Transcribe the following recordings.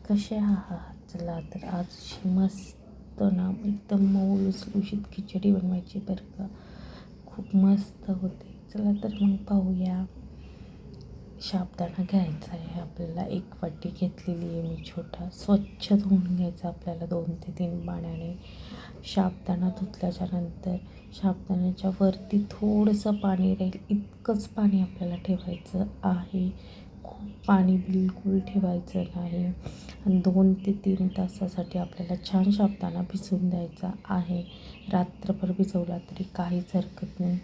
कसे आहात? चला तर आज मस्त ना एकदम मऊ लुसलुशीत खिचडी बनवायची बरं का. खूप मस्त होते. चला तर मग पाहूया. साबुदाणा घ्यायचा आहे आपल्याला. 1 वाटी घेतलेली आहे मी छोटा. स्वच्छ धुवून घ्यायचा आपल्याला 2 ते 3 पाण्याने. साबुदाणा धुतल्याच्या नंतर साबुदाण्याच्या वरती थोडंसं पाणी राहील इतकंच पाणी आपल्याला ठेवायचं आहे. खूप पाणी बिलकुल ठेवायचं नाही. आणि 2 ते 3 तासासाठी आपल्याला छान साबुदाणा भिजवून द्यायचा आहे. रात्रभर भिजवला तरी काहीच हरकत नाही.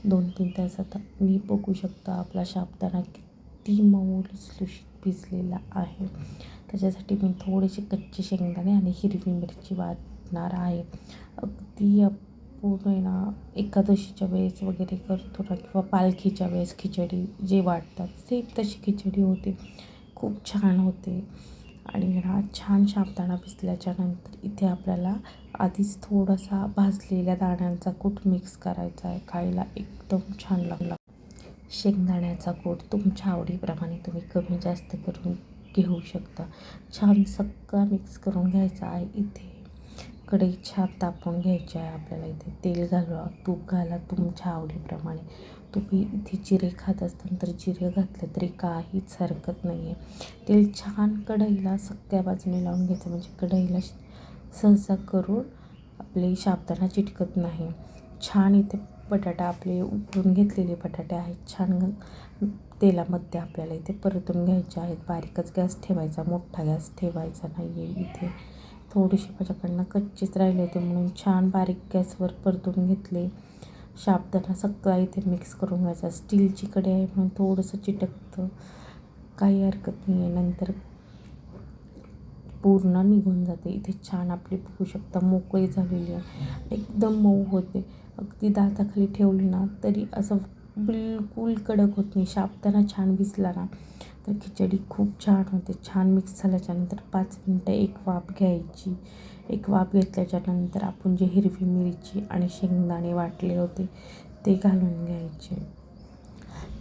2-3 तासात मी बघू शकता आपला साबुदाणा किती मऊ लुसलुशीत भिजलेला आहे. त्याच्यासाठी मी थोडेसे कच्चे शेंगदाणे आणि हिरवी मिरची वाटणार आहे. अगदी पूर्ण आहे ना एकादशीच्या वेळेस वगैरे करतो ना किंवा पालखीच्या वेळेस खिचडी जे वाटतात सेम तशी खिचडी होते. खूप छान होते. आणि ना छान साबुदाणा भिजल्याच्या नंतर इथे आपल्याला आधीच थोडासा भाजलेल्या दाण्यांचा कूट मिक्स करायचा आहे. खायला एकदम छान लागला. शेंगदाण्याचा कूट तुमच्या आवडीप्रमाणे तुम्ही कमी जास्त करून घेऊ शकता. छान सगळा मिक्स करून घ्यायचा आहे. इथे कढई छान तापवून घ्यायची आहे आपल्याला. इथे तेल घाला, तूप घाला तुमच्या आवडीप्रमाणे. तुम्ही इथे जिरे खात असताना तर जिरे घातलं तरी काहीच हरकत नाही आहे. तेल छान कढईला सगळ्या बाजूने लावून घ्यायचं म्हणजे कढईला सहसा करून आपले साबुदाणा चिटकत नाही. छान इथे बटाटा आपले उकडून घेतलेले बटाटे आहेत. छान तेलामध्ये आपल्याला इथे परतून घ्यायचे आहेत. बारीकच गॅस ठेवायचा, मोठा गॅस ठेवायचा नाही आहे. इथे थोडेसे माझ्याकडनं कच्चेच राहिले होते म्हणून छान बारीक गॅसवर परतून घेतले. साबुदाणा सगळा इथे मिक्स करून घ्यायचा. स्टीलची कढई आहे म्हणून थोडंसं चिटकतं, काही हरकत नाही आहे. नंतर पूर्ण निघून जाते. इथे छान आपली बघू शकता मोकळी झालेली आहे. एकदम मऊ होते. अगदी दाताखाली ठेवली ना तरी असं बिलकुल कडक होत नाही. साबुदाणा छान भिजला ना तर खिचडी खूप छान होते. छान मिक्स झाल्याच्यानंतर 5 मिनटं एक वाफ घ्यायची. एक वाफ घेतल्याच्यानंतर आपण जे हिरवी मिरची आणि शेंगदाणे वाटले होते ते घालून घ्यायचे.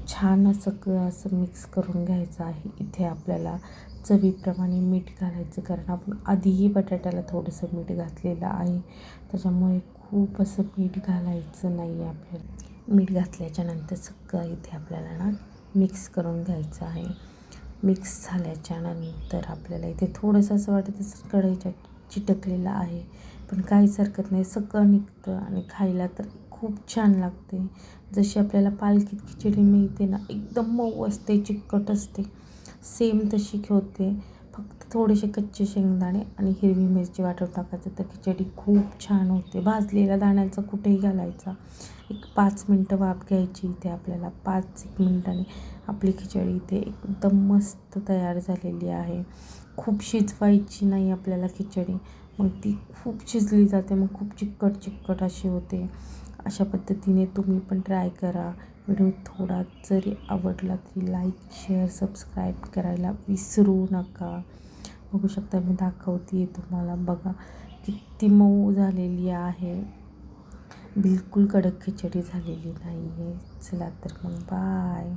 छान सगळं असं मिक्स करून घ्यायचं आहे. इथे आपल्याला चवीप्रमाणे मीठ घालायचं कारण आपण आधीही बटाट्याला थोडंसं मीठ घातलेलं आहे. त्याच्यामुळे खूप असं मीठ घालायचं नाही आहे आपल्याला. मीठ घातल्याच्यानंतर सगळं इथे आपल्याला ना मिक्स करून घ्यायचं आहे. मिक्स झाल्याच्यानंतर आपल्याला इथे थोडंसं असं वाटत असं कढईच्या चिटकलेलं आहे पण काहीच हरकत नाही. सगळं निघतं आणि खायला तर खूप छान लागते. जशी आपल्याला पालखीत खिचडी मिळते ना एकदम मऊ असते, चिकट असते, सेम तशी होते. फक्त थोडेसे कच्चे शेंगदाणे आणि हिरवी मिरची वाटून टाकायचं तर खिचडी खूप छान होते. भाजलेल्या दाण्याचा कुठेही घालायचा. एक 5 मिनटं वाफ घ्यायची. इथे आपल्याला 5-1 मिनटाने आपली खिचडी इथे एकदम मस्त तयार झालेली आहे. खूप शिजवायची नाही आपल्याला खिचडी, मग ती खूप शिजली जाते, मग खूप चिकट अशी होते. अशा पद्धतीने तुम्ही पण ट्राय करा. व्हिडिओ थोडा जरी आवडला तरी लाईक, शेअर, सबस्क्राईब करायला विसरू नका. बघू शकता मी दाखवते तुम्हाला. बघा किती मऊ झालेली आहे. बिलकुल कडक खिचडी झालेली नाही आहे. चला तर मग बाय.